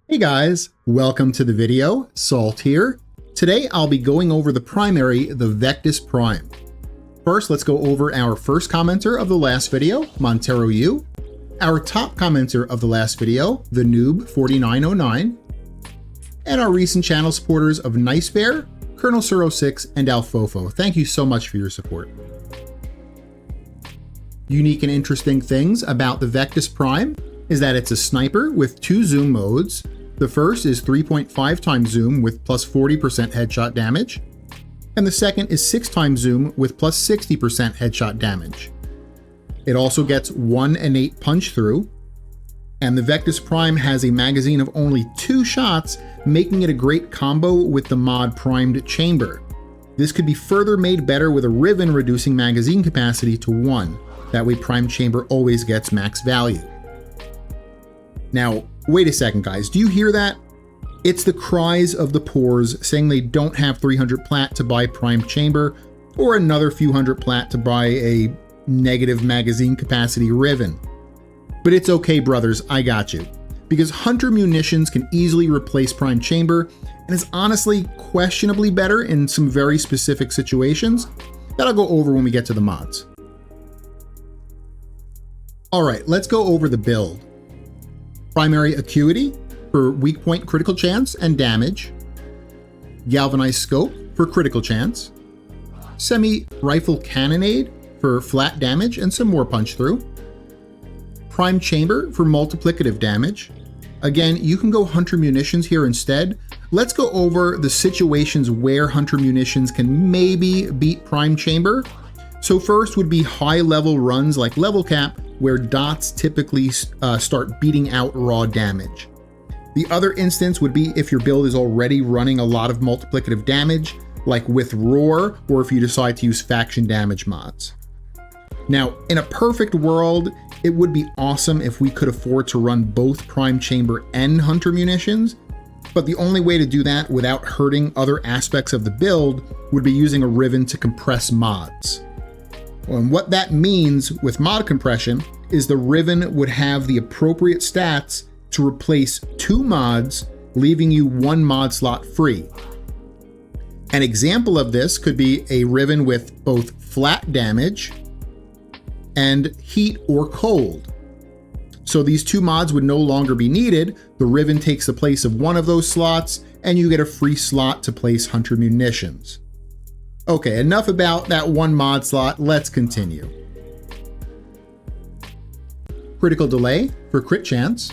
Hey guys, welcome to the video. Salt here. Today I'll be going over the primary, the Vectis Prime. First, let's go over our first commenter of the last video, Montero U, our top commenter of the last video, the Noob4909, and our recent channel supporters of Nice Bear, Colonel Suro 6, and Alfofo. Thank you so much for your support. Unique and interesting things about the Vectis Prime is that it's a sniper with two zoom modes. The first is 3.5 times zoom with plus 40% headshot damage, and the second is 6 times zoom with plus 60% headshot damage. It also gets 1 innate punch through, and the Vectis Prime has a magazine of only 2 shots, making it a great combo with the mod Primed Chamber. This could be further made better with a Riven reducing magazine capacity to 1. That way Primed Chamber always gets max value. Now, wait a second guys, do you hear that? It's the cries of the poors saying they don't have 300 plat to buy Primed Chamber or another few hundred plat to buy a negative magazine capacity Riven. But it's okay brothers, I got you. Because Hunter Munitions can easily replace Primed Chamber and is honestly questionably better in some very specific situations that I'll go over when we get to the mods. Alright, let's go over the build. Primary Acuity for weak point critical chance and damage. Galvanized Scope for critical chance. Semi-Rifle Cannonade for flat damage and some more punch through. Primed Chamber for multiplicative damage. Again, you can go Hunter Munitions here instead. Let's go over the situations where Hunter Munitions can maybe beat Primed Chamber. So first would be high level runs like Level Cap, where dots typically start beating out raw damage. The other instance would be if your build is already running a lot of multiplicative damage, like with Roar, or if you decide to use faction damage mods. Now, in a perfect world, it would be awesome if we could afford to run both Primed Chamber and Hunter Munitions, but the only way to do that without hurting other aspects of the build would be using a Riven to compress mods. And what that means with mod compression is the Riven would have the appropriate stats to replace 2 mods, leaving you 1 mod slot free. An example of this could be a Riven with both flat damage and heat or cold. So these 2 mods would no longer be needed. The Riven takes the place of one of those slots, and you get a free slot to place Hunter Munitions. Okay, enough about that 1 mod slot, let's continue. Critical Delay for crit chance,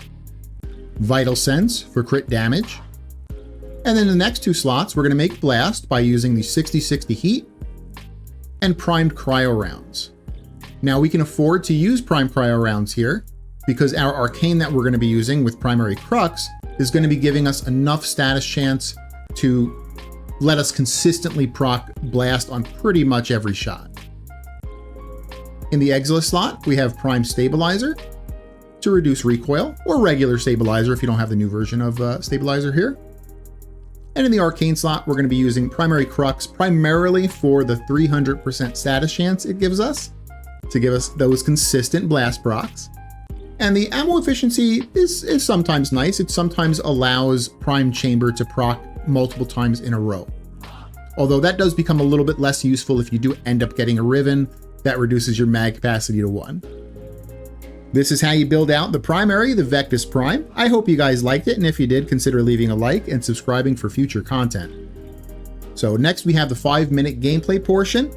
Vital Sense for crit damage, and then the next 2 slots we're going to make Blast by using the 60/60 heat and Primed Cryo rounds. Now we can afford to use Primed Cryo rounds here because our arcane that we're going to be using with Primary Crux is going to be giving us enough status chance to let us consistently proc Blast on pretty much every shot. In the Exilus slot, we have Prime Stabilizer to reduce recoil, or regular Stabilizer if you don't have the new version of Stabilizer here. And in the Arcane slot, we're going to be using Primary Crux primarily for the 300% status chance it gives us, to give us those consistent blast procs. And the ammo efficiency is sometimes nice. It sometimes allows Primed Chamber to proc multiple times in a row. Although that does become a little bit less useful if you do end up getting a Riven that reduces your mag capacity to 1. This is how you build out the primary, the Vectis Prime. I hope you guys liked it, and if you did, consider leaving a like and subscribing for future content. So next we have the 5-minute gameplay portion.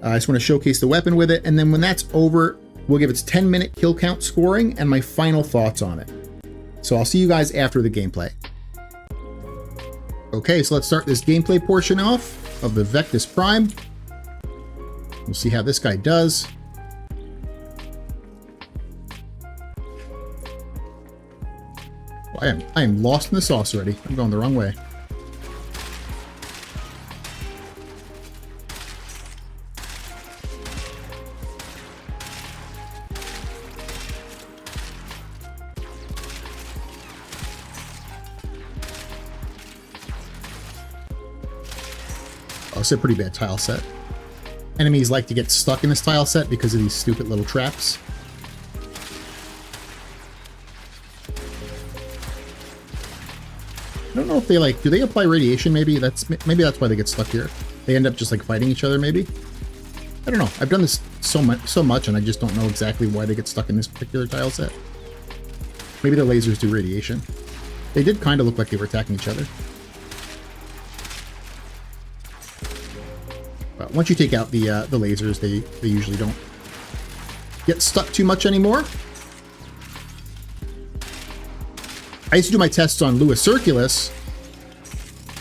I just want to showcase the weapon with it, and then when that's over, we'll give its 10-minute kill count scoring and my final thoughts on it. So I'll see you guys after the gameplay. Okay, so let's start this gameplay portion off of the Vectis Prime. We'll see how this guy does. Oh, I am lost in the sauce already. I'm going the wrong way. Oh, it's a pretty bad tile set. Enemies like to get stuck in this tile set because of these stupid little traps. I don't know if they like, do they apply radiation? Maybe that's why they get stuck here. They end up just like fighting each other maybe. I don't know. I've done this so much and I just don't know exactly why they get stuck in this particular tile set. Maybe the lasers do radiation. They did kind of look like they were attacking each other. But once you take out the lasers, they usually don't get stuck too much anymore. I used to do my tests on Lewis Circulus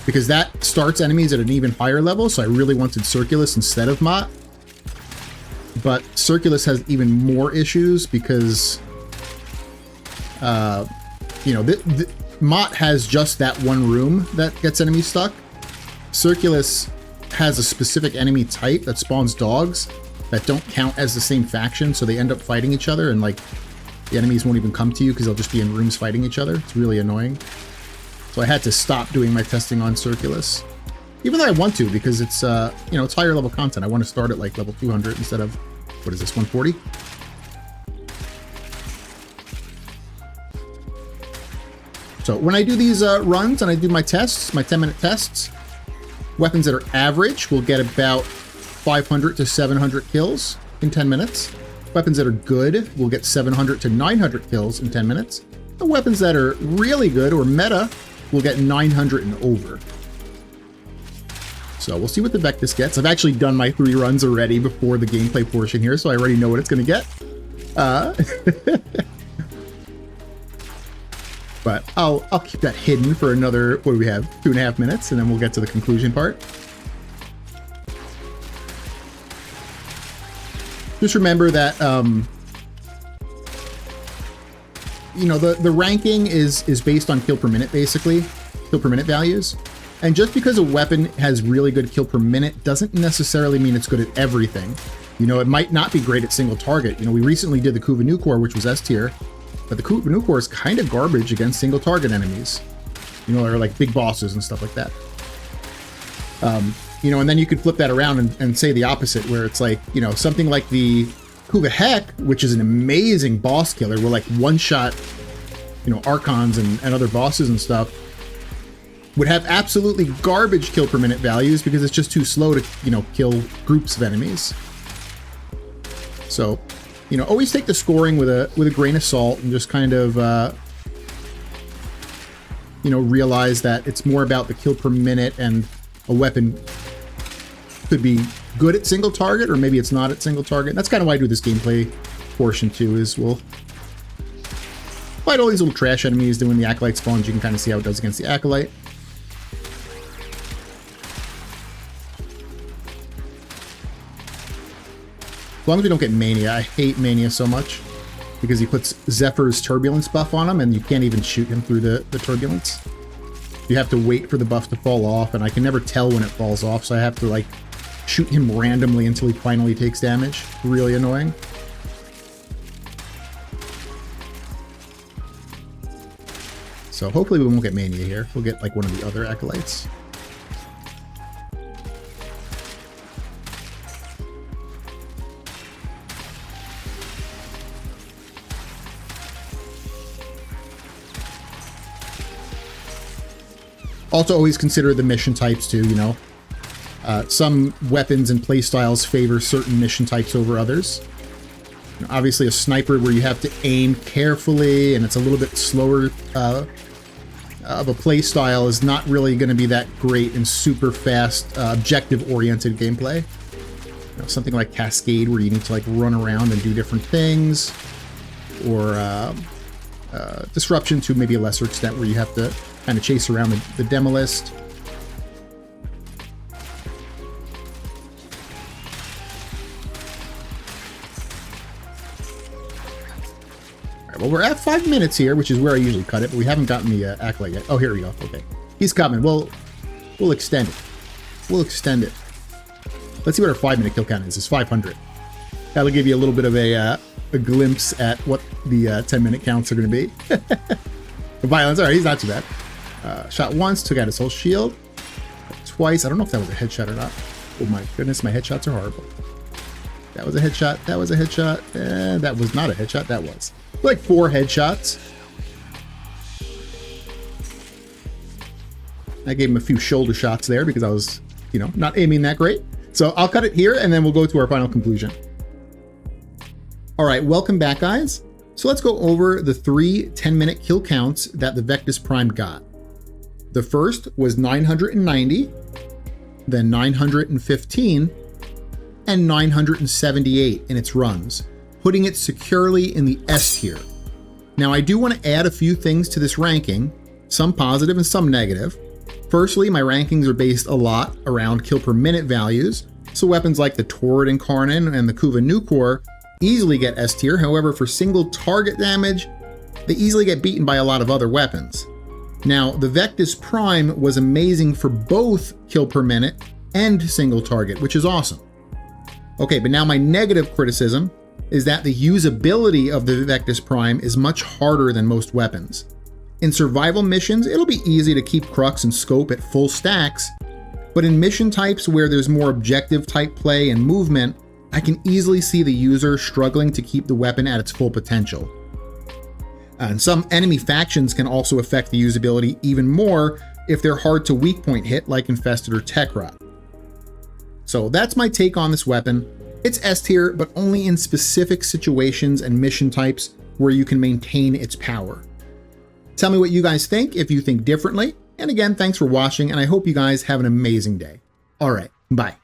because that starts enemies at an even higher level, so I really wanted Circulus instead of Mott. But Circulus has even more issues because, you know, Mott has just that one room that gets enemies stuck. Circulus has a specific enemy type that spawns dogs that don't count as the same faction, so they end up fighting each other, and like the enemies won't even come to you because they'll just be in rooms fighting each other. It's really annoying. So I had to stop doing my testing on Circulus, even though I want to, because it's you know, it's higher level content. I want to start at like level 200 instead of, what is this, 140? So when I do these runs and I do my tests, my 10-minute tests, weapons that are average will get about 500 to 700 kills in 10 minutes. Weapons that are good will get 700 to 900 kills in 10 minutes. The weapons that are really good or meta will get 900 and over. So we'll see what the Vectis gets. I've actually done my 3 runs already before the gameplay portion here, so I already know what it's going to get. But I'll keep that hidden for another, what do we have, 2.5 minutes, and then we'll get to the conclusion part. Just remember that, you know, the ranking is based on kill per minute, basically, kill per minute values. And just because a weapon has really good kill per minute doesn't necessarily mean it's good at everything. You know, it might not be great at single target. You know, we recently did the Kuva Nukor, which was S tier, but the Kuva Nukor is kind of garbage against single target enemies. You know, or like big bosses and stuff like that. You know, and then you could flip that around and say the opposite, where it's like, you know, something like the Kuva Heck, which is an amazing boss killer, will like one-shot, you know, Archons and other bosses and stuff, would have absolutely garbage kill per minute values because it's just too slow to, you know, kill groups of enemies. So, you know, always take the scoring with a grain of salt and just kind of, you know, realize that it's more about the kill per minute, and a weapon could be good at single target, or maybe it's not at single target. That's kind of why I do this gameplay portion too, is we'll fight all these little trash enemies. Then when the Acolyte spawns, you can kind of see how it does against the Acolyte. As long as we don't get Mania. I hate Mania so much because he puts Zephyr's Turbulence buff on him and you can't even shoot him through the Turbulence. You have to wait for the buff to fall off, and I can never tell when it falls off, so I have to like shoot him randomly until he finally takes damage. Really annoying. So hopefully we won't get Mania here. We'll get like one of the other Acolytes. Also, always consider the mission types too, you know. Some weapons and playstyles favor certain mission types over others. You know, obviously, a sniper where you have to aim carefully and it's a little bit slower of a playstyle is not really going to be that great in super fast, objective-oriented gameplay. You know, something like Cascade where you need to like run around and do different things, or Disruption to maybe a lesser extent where you have to kind of chase around the Demolist. Alright, well, we're at 5 minutes here, which is where I usually cut it, but we haven't gotten the Acolyte yet. Oh, here we go. Okay. He's coming. We'll extend it. We'll extend it. Let's see what our 5-minute kill count is. It's 500. That'll give you a little bit of a glimpse at what the 10-minute counts are going to be. The violence. Alright, he's not too bad. Shot once, took out his whole shield. Twice. I don't know if that was a headshot or not. Oh my goodness, my headshots are horrible. That was a headshot. That was a headshot. And that was not a headshot. That was. Like 4 headshots. I gave him a few shoulder shots there because I was, not aiming that great. So I'll cut it here and then we'll go to our final conclusion. All right, welcome back, guys. So let's go over the 3 10-minute kill counts that the Vectis Prime got. The first was 990, then 915, and 978 in its runs, putting it securely in the S tier. Now, I do want to add a few things to this ranking, some positive and some negative. Firstly, my rankings are based a lot around kill per minute values, so weapons like the Torrid Incarnate and the Kuva Nukor easily get S tier. However, for single target damage, they easily get beaten by a lot of other weapons. Now, the Vectis Prime was amazing for both kill per minute and single target, which is awesome. Okay, but now my negative criticism is that the usability of the Vectis Prime is much harder than most weapons. In survival missions, it'll be easy to keep Crux and Scope at full stacks, but in mission types where there's more objective type play and movement, I can easily see the user struggling to keep the weapon at its full potential. And some enemy factions can also affect the usability even more if they're hard to weak point hit like Infested or Tekrot. So that's my take on this weapon. It's S tier, but only in specific situations and mission types where you can maintain its power. Tell me what you guys think if you think differently. And again, thanks for watching, and I hope you guys have an amazing day. All right, bye.